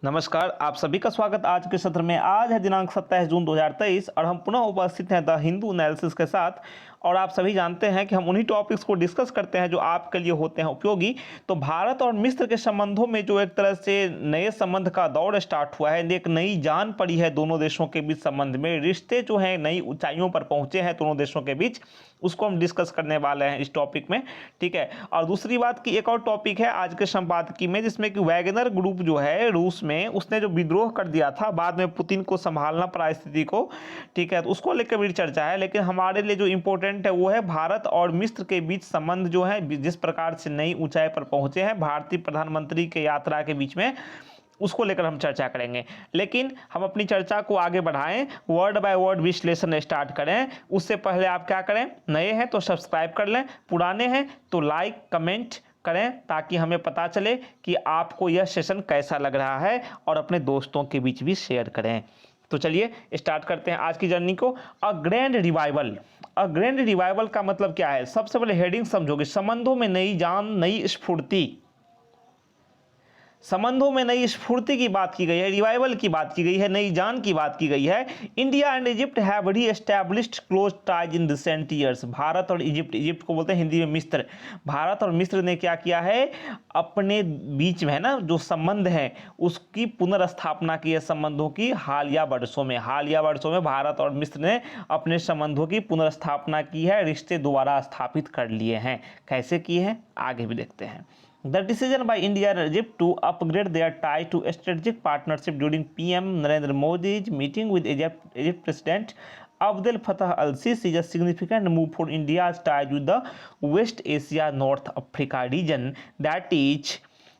नमस्कार, आप सभी का स्वागत आज के सत्र में। आज है दिनांक 27 जून 2023 और हम पुनः उपस्थित हैं द हिंदू एनालिसिस के साथ। और आप सभी जानते हैं कि हम उन्हीं टॉपिक्स को डिस्कस करते हैं जो आपके लिए होते हैं उपयोगी। तो भारत और मिस्र के संबंधों में जो एक तरह से नए संबंध का दौर स्टार्ट हुआ है, एक नई जान पड़ी है दोनों देशों के बीच संबंध में, रिश्ते जो हैं नई ऊंचाइयों पर पहुंचे हैं दोनों देशों के बीच, उसको हम डिस्कस करने वाले हैं इस टॉपिक में। ठीक है। और दूसरी बात की एक और टॉपिक है आज के संपादकीय में, जिसमें कि वैगनर ग्रुप जो है रूस में, उसने जो विद्रोह कर दिया था, बाद में पुतिन को संभालना पड़ा स्थिति को। ठीक है, तो उसको लेकर भी चर्चा है। लेकिन हमारे लिए जो इंपॉर्टेंट है वो है भारत और मिस्र के बीच संबंध जो है जिस प्रकार से नई ऊंचाई पर पहुंचे हैं भारतीय प्रधानमंत्री के यात्रा के बीच में, उसको लेकर हम चर्चा करेंगे। लेकिन हम अपनी चर्चा को आगे बढ़ाएं, वर्ड बाय वर्ड विश्लेषण स्टार्ट करें, उससे पहले आप क्या करें, नए हैं तो सब्सक्राइब कर लें, पुराने हैं तो लाइक कमेंट करें, ताकि हमें पता चले कि आपको यह सेशन कैसा लग रहा है, और अपने दोस्तों के बीच भी शेयर करें। तो चलिए स्टार्ट करते हैं आज की जर्नी को। A grand revival. A grand revival का मतलब क्या है, सबसे पहले हेडिंग समझोगे, संबंधों में नई जान, नई स्फूर्ति। संबंधों में नई स्फूर्ति की बात की गई है, रिवाइवल की बात की गई है, नई जान की बात की गई है। India and Egypt have re-established close ties in recent years. Bharat और इजिप्ट, इजिप्ट को बोलते हैं हिंदी में मिस्र, भारत और मिस्र ने क्या किया है, अपने बीच में है ना जो संबंध है उसकी पुनर्स्थापना की है, संबंधों की हालिया वर्षों में भारत और मिस्र ने अपने संबंधों की पुनर्स्थापना की है, रिश्ते दोबारा स्थापित कर लिए हैं। कैसे किए हैं आगे भी देखते हैं। The decision by India and Egypt to upgrade their tie to a strategic partnership during PM Narendra Modi's meeting with Egypt President Abdel Fattah al-Sisi is a significant move for India's ties with the West Asia North Africa region that is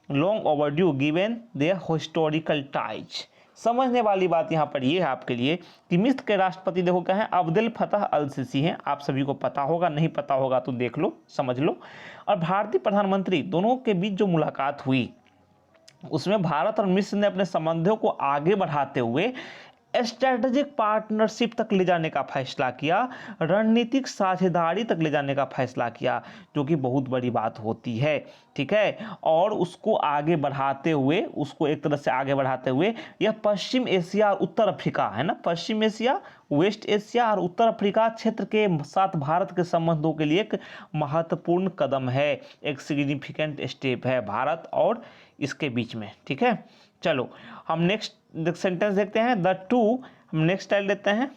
long overdue given their historical ties. समझने वाली बात यहाँ पर ये है आपके लिए कि मिस्र के राष्ट्रपति देखो क्या है, अब्देल फतह अल सीसी हैं। आप सभी को पता होगा, नहीं पता होगा तो देख लो समझ लो। और भारतीय प्रधानमंत्री दोनों के बीच जो मुलाकात हुई उसमें भारत और मिस्र ने अपने संबंधों को आगे बढ़ाते हुए स्ट्रेटेजिक पार्टनरशिप तक ले जाने का फैसला किया, रणनीतिक साझेदारी तक ले जाने का फैसला किया, जो कि बहुत बड़ी बात होती है। ठीक है। और उसको आगे बढ़ाते हुए, उसको एक तरह से आगे बढ़ाते हुए यह पश्चिम एशिया और उत्तर अफ्रीका है ना, पश्चिम एशिया, वेस्ट एशिया और उत्तर अफ्रीका क्षेत्र के साथ भारत के संबंधों के लिए एक महत्वपूर्ण कदम है, एक सिग्निफिकेंट स्टेप है भारत और इसके बीच में। ठीक है, चलो हम नेक्स्ट सेंटेंस देखते हैं। द टू, हम नेक्स्ट स्टाइल लेते हैं।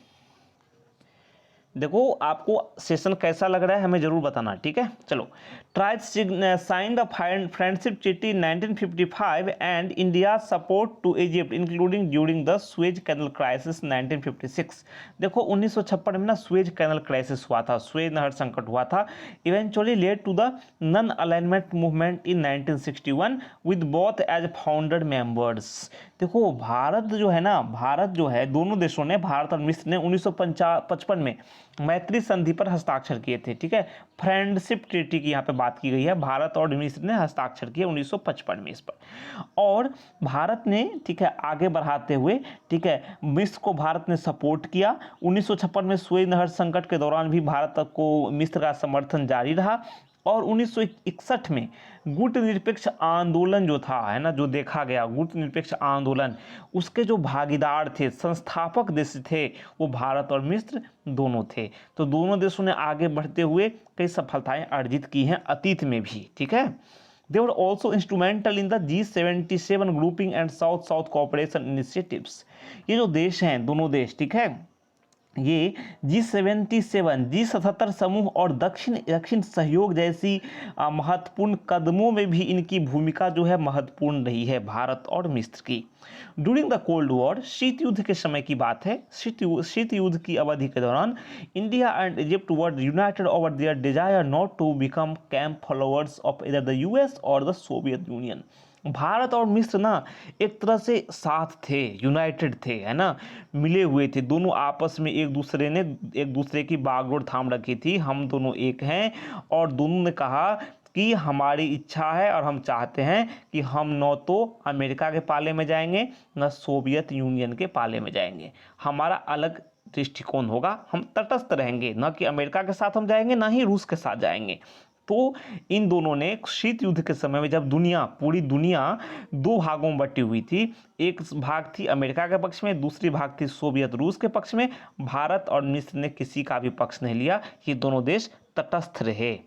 देखो आपको सेशन कैसा लग रहा है हमें जरूर बताना। ठीक है, चलो। Ties sign the friendship treaty 1955 and India support to Egypt including during the Suez Canal crisis 1956। देखो 1956 में ना स्वेज कैनल क्राइसिस हुआ था, स्वेज नहर संकट हुआ था, eventually led to the non alignment movement in 1961 with both as founder members. देखो भारत जो है ना, भारत जो है, दोनों देशों ने, भारत और मिस्र ने 1955 में मैत्री संधि पर हस्ताक्षर किए थे। ठीक है, फ्रेंडशिप ट्रीटी की यहाँ पे बात की गई है, भारत और मिस्र ने हस्ताक्षर किए 1955 में इस पर। और भारत ने, ठीक है, आगे बढ़ाते हुए, ठीक है, मिस्र को भारत ने सपोर्ट किया। 1956 में सुएज नहर संकट के दौरान भी भारत को मिस्र का समर्थन जारी रहा। और 1961 में गुट निरपेक्ष आंदोलन जो था है ना, जो देखा गया गुट निरपेक्ष आंदोलन, उसके जो भागीदार थे, संस्थापक देश थे, वो भारत और मिस्र दोनों थे। तो दोनों देशों ने आगे बढ़ते हुए कई सफलताएं अर्जित की हैं अतीत में भी। ठीक है, they were also instrumental in the G77 grouping and south south cooperation initiatives. ये जो देश हैं, दोनों देश, ठीक है, ये G77 समूह और दक्षिण सहयोग जैसी महत्वपूर्ण कदमों में भी इनकी भूमिका जो है महत्वपूर्ण रही है भारत और मिस्र की। ड्यूरिंग द कोल्ड वॉर, शीत युद्ध के समय की बात है, शीत युद्ध की अवधि के दौरान India and Egypt were united over their desire not to become camp followers of either the US और द सोवियत यूनियन। भारत और मिस्र ना एक तरह से साथ थे, यूनाइटेड थे, है ना, मिले हुए थे, दोनों आपस में एक दूसरे की बागडोर थाम रखी थी, हम दोनों एक हैं। और दोनों ने कहा कि हमारी इच्छा है और हम चाहते हैं कि हम न तो अमेरिका के पाले में जाएंगे न सोवियत यूनियन के पाले में जाएंगे, हमारा अलग दृष्टिकोण होगा, हम तटस्थ रहेंगे, न कि अमेरिका के साथ हम जाएंगे ना ही रूस के साथ जाएंगे। तो इन दोनों ने शीत युद्ध के समय में, जब पूरी दुनिया दो भागों में बटी हुई थी, एक भाग थी अमेरिका के पक्ष में, दूसरी भाग थी सोवियत रूस के पक्ष में, भारत और मिस्र ने किसी का भी पक्ष नहीं लिया, ये दोनों देश तटस्थ रहे।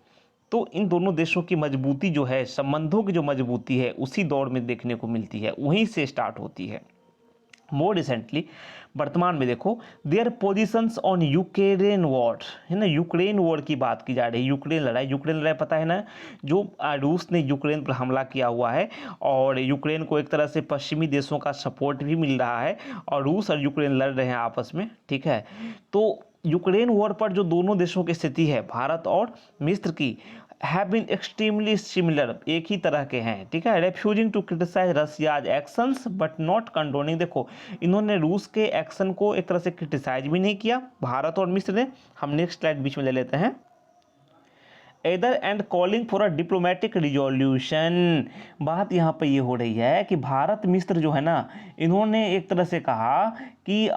तो इन दोनों देशों की मजबूती जो है, संबंधों की जो मजबूती है, उसी दौर में देखने को मिलती है, वहीं से स्टार्ट होती है। मोर रिसेंटली, वर्तमान में देखो, their positions on Ukraine war, है ना, यूक्रेन वॉर की बात की जा रही है। यूक्रेन लड़ाई पता है ना, जो रूस ने यूक्रेन पर हमला किया हुआ है, और यूक्रेन को एक तरह से पश्चिमी देशों का सपोर्ट भी मिल रहा है, और रूस और यूक्रेन लड़ रहे हैं आपस में, ठीक है। तो यूक्रेन वॉर पर जो दोनों देशों की स्थिति है, भारत और मिस्र की, हैव बीन एक्सट्रीमली सिमिलर, एक ही तरह के हैं, ठीक है। Refusing to criticise Russia's actions but not condoning, देखो इन्होंने रूस के एक्शन को एक तरह से क्रिटिसाइज भी नहीं किया, भारत और मिस्र ने। हम नेक्स्ट स्लाइड बीच में ले लेते हैं। Either and calling for a diplomatic resolution, बात यहाँ पर ये हो रही है कि भारत मिस्र जो है ना, इन्होंने एक तरह से कहा कि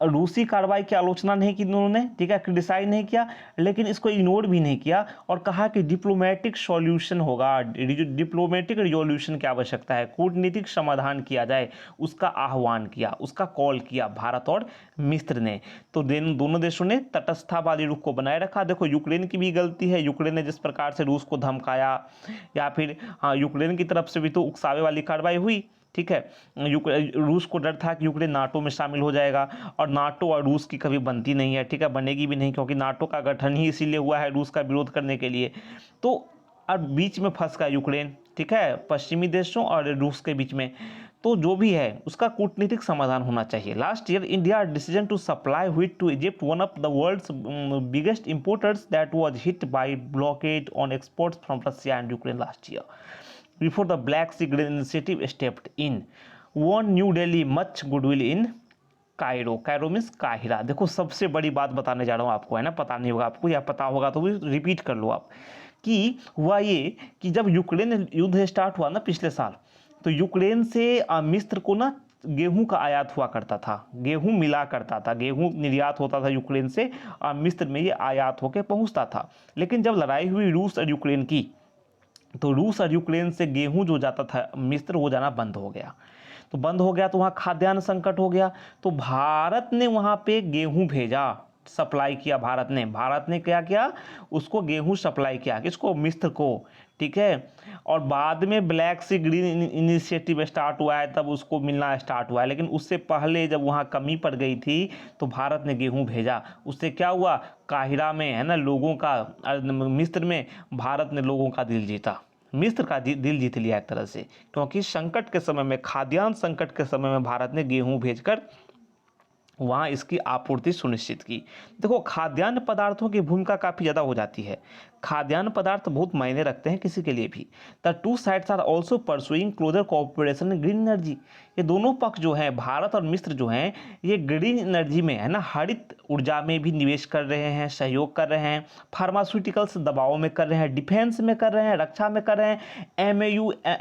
रूसी कार्रवाई की आलोचना नहीं की इन्होंने, ठीक है, क्रिटिसाइज नहीं किया, लेकिन इसको इग्नोर भी नहीं किया, और कहा कि डिप्लोमेटिक सॉल्यूशन होगा, डिप्लोमेटिक रिजोल्यूशन की आवश्यकता है, कूटनीतिक समाधान किया जाए, उसका आह्वान किया, उसका कॉल किया भारत और मिस्र ने। तो दोनों देशों ने तटस्थतावादी रुख को बनाए रखा। देखो यूक्रेन की भी गलती है, यूक्रेन ने जिस प्रकार से रूस को धमकाया, या फिर यूक्रेन की तरफ से भी तो उकसावे वाली कार्रवाई हुई, ठीक है। रूस को डर था कि यूक्रेन नाटो में शामिल हो जाएगा, और नाटो और रूस की कभी बनती नहीं है, ठीक है, बनेगी भी नहीं, क्योंकि नाटो का गठन ही इसीलिए हुआ है रूस का विरोध करने के लिए। तो अब बीच में फंस गया यूक्रेन, ठीक है, पश्चिमी देशों और रूस के बीच में। तो जो भी है उसका कूटनीतिक समाधान होना चाहिए। Last year India decision to supply wheat to Egypt, one of the world's biggest importers, that was hit by blockade on exports from Russia and Ukraine last year before the Black Sea Green Initiative stepped in, won New Delhi much goodwill in Cairo means Cairo. देखो सबसे बड़ी बात बताने जा रहा हूँ आपको, है ना, पता नहीं होगा आपको या पता होगा तो भी रिपीट कर लो आप, कि हुआ ये कि जब यूक्रेन युद्ध स्टार्ट हुआ ना पिछले साल, तो यूक्रेन से मिस्र को ना गेहूं का आयात हुआ करता था, गेहूं मिला करता था, गेहूं निर्यात होता था यूक्रेन से, मिस्र में ये आयात होकर पहुंचता था। लेकिन जब लड़ाई हुई रूस और यूक्रेन की, तो रूस और यूक्रेन से गेहूं जो जाता था मिस्र, वो जाना बंद हो गया। तो बंद हो गया तो वहाँ खाद्यान्न संकट हो गया। तो भारत ने वहाँ पे गेहूं भेजा, सप्लाई किया भारत ने क्या किया, उसको गेहूं सप्लाई किया, किसको, मिस्र को, ठीक है। और बाद में ब्लैक सी ग्रीन इनिशिएटिव स्टार्ट हुआ है, तब उसको मिलना स्टार्ट हुआ है, लेकिन उससे पहले जब वहाँ कमी पड़ गई थी तो भारत ने गेहूं भेजा। उससे क्या हुआ, काहिरा में, है ना, लोगों का, मिस्र में भारत ने लोगों का दिल जीता, मिस्र का दिल जीत लिया एक तरह से, क्योंकि संकट के समय में, खाद्यान्न संकट के समय में भारत ने गेहूं भेजकर वहाँ इसकी आपूर्ति सुनिश्चित की। देखो खाद्यान्न पदार्थों की भूमिका काफ़ी ज़्यादा हो जाती है, खाद्यान्न पदार्थ बहुत मायने रखते हैं किसी के लिए भी। The two sides are also pursuing closer cooperation in green energy, ये दोनों पक्ष जो हैं, भारत और मिस्र जो हैं, ये ग्रीन एनर्जी में, है ना, हरित ऊर्जा में भी निवेश कर रहे हैं, सहयोग कर रहे हैं, फार्मास्यूटिकल्स दवाओं में कर रहे हैं, डिफेंस में कर रहे हैं, रक्षा में कर रहे हैं,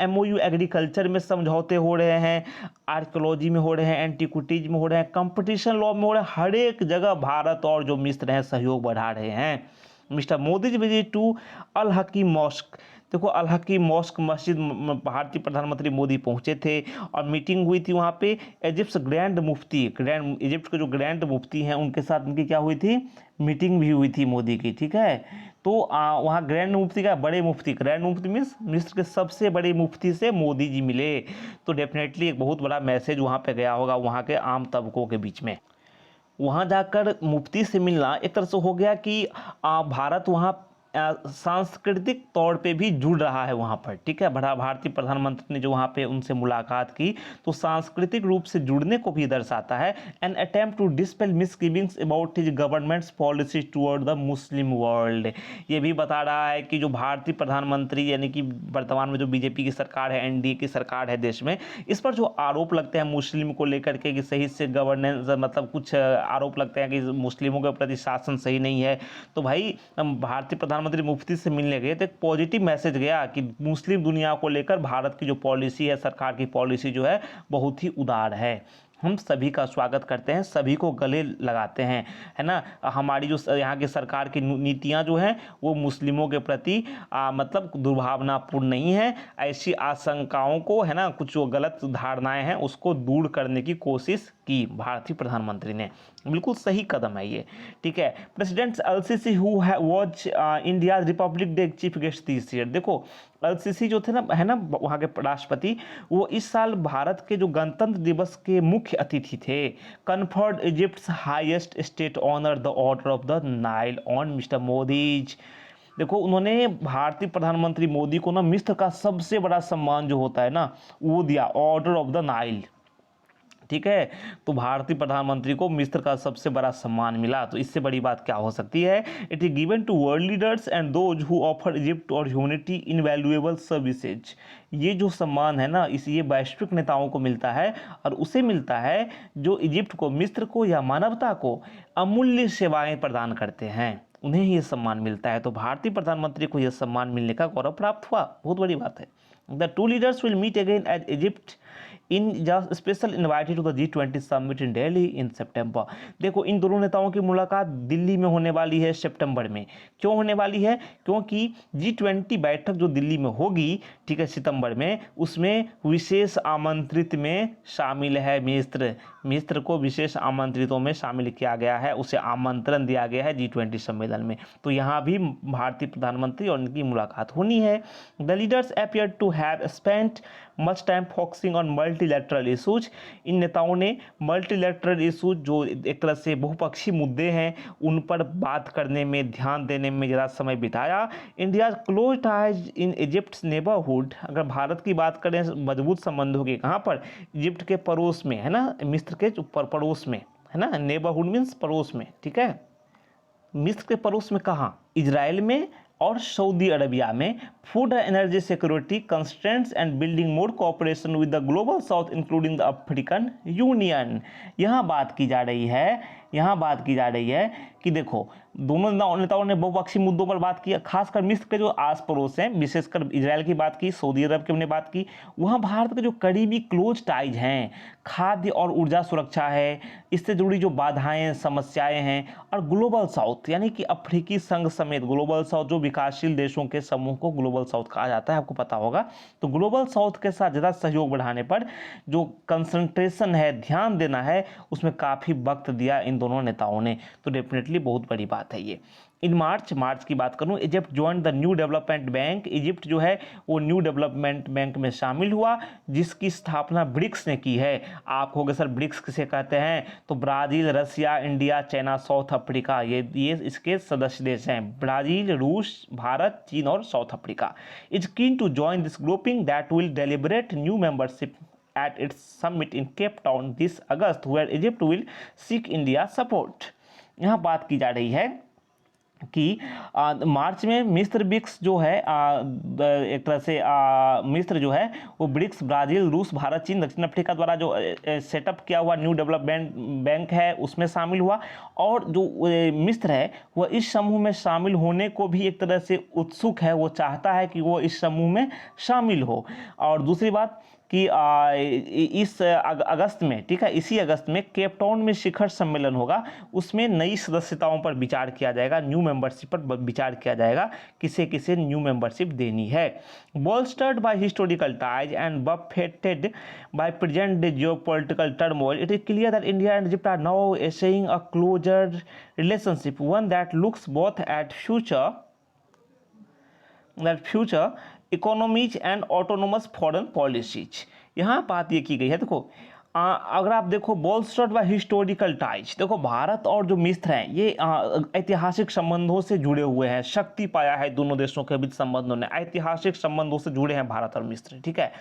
MOU एग्रीकल्चर में समझौते हो रहे हैं, आर्कियोलॉजी में हो रहे हैं, एंटीक्विटीज में हो रहे हैं, कंपटीशन लॉ में हो रहे हैं, हर एक जगह भारत और जो मिस्र हैं सहयोग बढ़ा रहे हैं। Mister Modi visit to Al Hakim mosque, देखो अल हकीम मॉस्क मस्जिद भारतीय प्रधानमंत्री मोदी पहुंचे थे और मीटिंग हुई थी वहाँ पे। इजिप्ट ग्रैंड मुफ्ती, इजिप्ट के जो ग्रैंड मुफ्ती हैं उनके साथ उनकी क्या हुई थी, मीटिंग भी हुई थी मोदी की, ठीक है। तो वहाँ ग्रैंड मुफ्ती का, बड़े मुफ्ती, ग्रैंड मुफ्ती मीन्स मिस्र के सबसे बड़े मुफ्ती से मोदी जी मिले, तो डेफिनेटली एक बहुत बड़ा मैसेज वहाँ पे गया होगा वहाँ के आम तबकों के बीच में। वहाँ जाकर मुफ्ती से मिलना एक तरह से हो गया कि भारत वहाँ सांस्कृतिक तौर पे भी जुड़ रहा है वहाँ पर, ठीक है। भारतीय प्रधानमंत्री ने जो वहाँ पे उनसे मुलाकात की तो सांस्कृतिक रूप से जुड़ने को भी दर्शाता है। An attempt to dispel misgivings about his government's policy toward the Muslim world, ये भी बता रहा है कि जो भारतीय प्रधानमंत्री यानी कि वर्तमान में जो बीजेपी की सरकार है, NDA की सरकार है देश में, इस पर जो आरोप लगते हैं मुस्लिम को लेकर के कि सही से गवर्नेंस, मतलब कुछ आरोप लगते हैं कि मुस्लिमों के प्रति शासन सही नहीं है, तो भाई भारतीय प्रधानमंत्री मुफ्ती से मिलने गए तो एक पॉजिटिव मैसेज गया कि मुस्लिम दुनिया को लेकर भारत की जो पॉलिसी है, सरकार की पॉलिसी जो है बहुत ही उदार है, हम सभी का स्वागत करते हैं, सभी को गले लगाते हैं, है ना। हमारी जो यहाँ की सरकार की नीतियाँ जो हैं वो मुस्लिमों के प्रति मतलब दुर्भावनापूर्ण नहीं है। ऐसी आशंकाओं को, है ना, कुछ जो गलत धारणाएं हैं उसको दूर करने की कोशिश की भारतीय प्रधानमंत्री ने। बिल्कुल सही कदम है ये, ठीक है। President L-CC who was India Republic day chief guest this year. देखो एल-सीसी जो थे ना, है ना, वहाँ के राष्ट्रपति, वो इस साल भारत के जो गणतंत्र दिवस के मुख्य अतिथि थे। Conferred Egypt's highest state honour the order of the Nile on mister Modi's. देखो उन्होंने भारतीय प्रधानमंत्री मोदी को ना मिस्र का सबसे बड़ा सम्मान जो होता है ना वो दिया, ऑर्डर ऑफ द नाइल, ठीक है। तो भारतीय प्रधानमंत्री को मिस्र का सबसे बड़ा सम्मान मिला, तो इससे बड़ी बात क्या हो सकती है। It is given to world leaders and those who offer Egypt और ह्यूमैनिटी इनवैल्यूएबल सर्विसेज। ये जो सम्मान है ना, इस ये वैश्विक नेताओं को मिलता है, और उसे मिलता है जो इजिप्ट को, मिस्र को या मानवता को अमूल्य सेवाएं प्रदान करते हैं, उन्हें ये सम्मान मिलता है। तो भारतीय प्रधानमंत्री को यह सम्मान मिलने का गौरव प्राप्त हुआ, बहुत बड़ी बात है। The two leaders will meet again at Egypt in just special invited to the G20 summit in Delhi in सितंबर। देखो इन दोनों नेताओं की मुलाकात दिल्ली में होने वाली है सितंबर में। क्यों होने वाली है? क्योंकि G20 बैठक जो दिल्ली में होगी, ठीक है, सितंबर में, उसमें विशेष आमंत्रित में शामिल है मिस्र। मिस्र को विशेष आमंत्रितों में शामिल किया गया है, उसे आमंत्रण दिया गया है G20 सम्मेलन में। तो यहाँ भी भारतीय प्रधानमंत्री और उनकी मुलाकात होनी है। The leaders appear to have spent much time focusing on multilateral issues. इन नेताओं ने मल्टीलैटरल इशूज, जो एक तरह से बहुपक्षीय मुद्दे हैं, उन पर बात करने में, ध्यान देने में ज़्यादा समय बिताया। India close ties in Egypt neighbourhood. अगर भारत की बात करें मजबूत संबंधों की, कहाँ पर? इजिप्ट के पड़ोस में, है ना, मिस्र के ऊपर पड़ोस में, है ना, नेबरहुड मीन्स पड़ोस में, ठीक है। मिस्र के पड़ोस में कहाँ? इजराइल में और सऊदी अरबिया में। Food and energy security constraints and building more cooperation with the global south including the African union. यहाँ बात की जा रही है कि देखो दोनों नेताओं ने बहुपक्षीय मुद्दों पर बात की, खासकर मिस्र के जो आस पड़ोस हैं, विशेषकर इजराइल की बात की, सऊदी अरब की हमने बात की। वहाँ भारत के जो करीबी क्लोज टाइज हैं, खाद्य और ऊर्जा सुरक्षा है, इससे जुड़ी जो बाधाएं, समस्याएं हैं, और ग्लोबल साउथ यानी कि अफ्रीकी संघ समेत ग्लोबल साउथ, जो विकासशील देशों के समूह को ग्लोबल साउथ कहा जाता है, आपको पता होगा। तो ग्लोबल साउथ के साथ ज़्यादा सहयोग बढ़ाने पर जो कंसंट्रेशन है, ध्यान देना है, उसमें काफ़ी वक्त दिया इन दोनों नेताओं ने। तो डेफिनेटली बहुत बड़ी बात है ये। इन मार्च की बात करूं, Egypt join the new development bank. Egypt जो है वो न्यू डेवलपमेंट बैंक में शामिल हुआ, जिसकी स्थापना ब्रिक्स ने की है। आप कहोगे सर ब्रिक्स किसे कहते हैं? तो ब्राज़ील, रसिया, इंडिया, चाइना, साउथ अफ्रीका, ये इसके सदस्य देश हैं। ब्राज़ील, रूस, भारत, चीन और South Africa. Is keen to join this grouping that will deliberate new membership at its summit in Cape Town this August, where Egypt will seek India support। यहाँ बात की जा रही है कि मार्च में मिस्र ब्रिक्स जो है, एक तरह से मिस्र जो है वो ब्रिक्स, ब्राज़ील, रूस, भारत, चीन, दक्षिण अफ्रीका द्वारा जो सेटअप किया हुआ न्यू डेवलपमेंट बैंक है उसमें शामिल हुआ। और जो मिस्र है वह इस समूह में शामिल होने को भी एक तरह से उत्सुक है, वो चाहता है कि वो इस समूह में शामिल हो। और दूसरी बात कि इस अगस्त में, ठीक है, इसी अगस्त में केप टाउन में शिखर सम्मेलन होगा, उसमें नई सदस्यताओं पर विचार किया जाएगा, न्यू मेंबरशिप पर विचार किया जाएगा, किसे किसे न्यू मेंबरशिप देनी है। Bolstered by historical ties and buffeted by present geopolitical turmoil, it is clear that India and Egypt are now essaying a closer relationship, one that looks both at future economies and autonomous foreign policies. यहाँ बात ये की गई है, देखो अगर आप देखो बोल्स्टर्ड व हिस्टोरिकल टाइज, देखो भारत और जो मिस्र हैं ये ऐतिहासिक संबंधों से जुड़े हुए हैं, शक्ति पाया है दोनों देशों के बीच संबंधों ने, ऐतिहासिक संबंधों से जुड़े हैं भारत और मिस्र, ठीक है।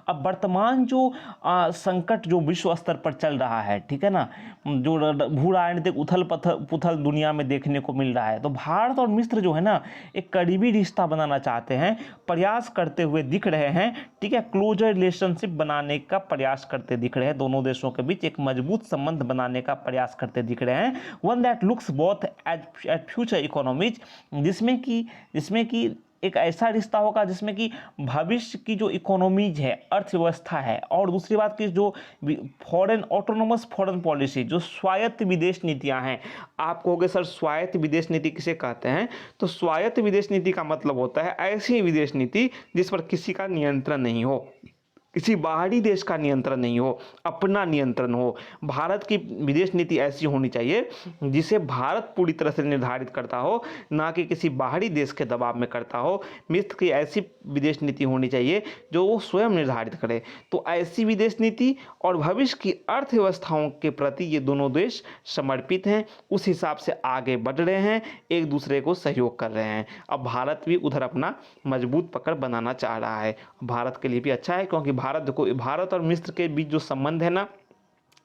अब वर्तमान जो संकट जो विश्व स्तर पर चल रहा है, ठीक है ना, जो भू राजनीतिक उथल पुथल दुनिया में देखने को मिल रहा है, तो भारत और मिस्र जो है ना एक करीबी रिश्ता बनाना चाहते हैं, प्रयास करते हुए दिख रहे हैं, ठीक है, क्लोजर रिलेशनशिप बनाने का प्रयास करते दिख रहे हैं, दोनों देशों के बीच एक मजबूत संबंध बनाने का प्रयास करते दिख रहे हैं। One that looks both at future economies, जिसमें कि एक ऐसा रिश्ता होगा जिसमें कि भविष्य की जो इकोनॉमीज है, अर्थव्यवस्था है, और दूसरी बात की जो फॉरेन ऑटोनोमस फॉरेन पॉलिसी, जो स्वायत्त विदेश नीतियां हैं। आप कहोगे सर स्वायत्त विदेश नीति किसे कहते हैं? तो स्वायत्त विदेश नीति का मतलब होता है ऐसी विदेश नीति जिस पर किसी का नियंत्रण नहीं हो, किसी बाहरी देश का नियंत्रण नहीं हो, अपना नियंत्रण हो। भारत की विदेश नीति ऐसी होनी चाहिए जिसे भारत पूरी तरह से निर्धारित करता हो, ना कि किसी बाहरी देश के दबाव में करता हो। मिस्र की ऐसी विदेश नीति होनी चाहिए जो वो स्वयं निर्धारित करे। तो ऐसी विदेश नीति और भविष्य की अर्थव्यवस्थाओं के प्रति ये दोनों देश समर्पित हैं, उस हिसाब से आगे बढ़ रहे हैं, एक दूसरे को सहयोग कर रहे हैं। अब भारत भी उधर अपना मजबूत पकड़ बनाना चाह रहा है। भारत के लिए भी अच्छा है, क्योंकि भारत और मिस्र के बीच जो संबंध है ना,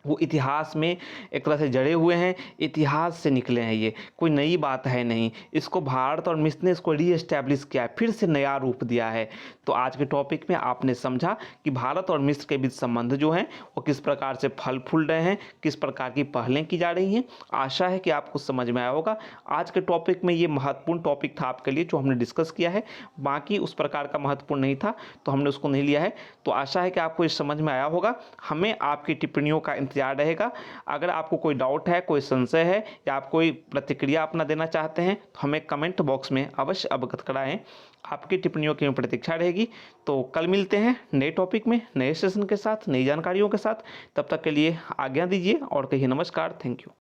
वो इतिहास में एक तरह से जड़े हुए हैं, इतिहास से निकले हैं, ये कोई नई बात है नहीं। इसको भारत और मिस्र ने इसको रीएस्टैब्लिश किया है, फिर से नया रूप दिया है। तो आज के टॉपिक में आपने समझा कि भारत और मिस्र के बीच संबंध जो हैं वो किस प्रकार से फल फूल रहे हैं, किस प्रकार की पहलें की जा रही हैं। आशा है कि आपको समझ में आया होगा। आज के टॉपिक में ये महत्वपूर्ण टॉपिक था आपके लिए जो हमने डिस्कस किया है, बाकी उस प्रकार का महत्वपूर्ण नहीं था तो हमने उसको नहीं लिया है। तो आशा है कि आपको इस समझ में आया होगा। हमें आपकी टिप्पणियों का इंतजार रहेगा। अगर आपको कोई डाउट है, कोई संशय है, या आप कोई प्रतिक्रिया अपना देना चाहते हैं तो हमें कमेंट बॉक्स में अवश्य अवगत कराएं। आपकी टिप्पणियों की प्रतीक्षा रहेगी। तो कल मिलते हैं नए टॉपिक में, नए सेशन के साथ, नई जानकारियों के साथ। तब तक के लिए आज्ञा दीजिए और कहिए नमस्कार। Thank you.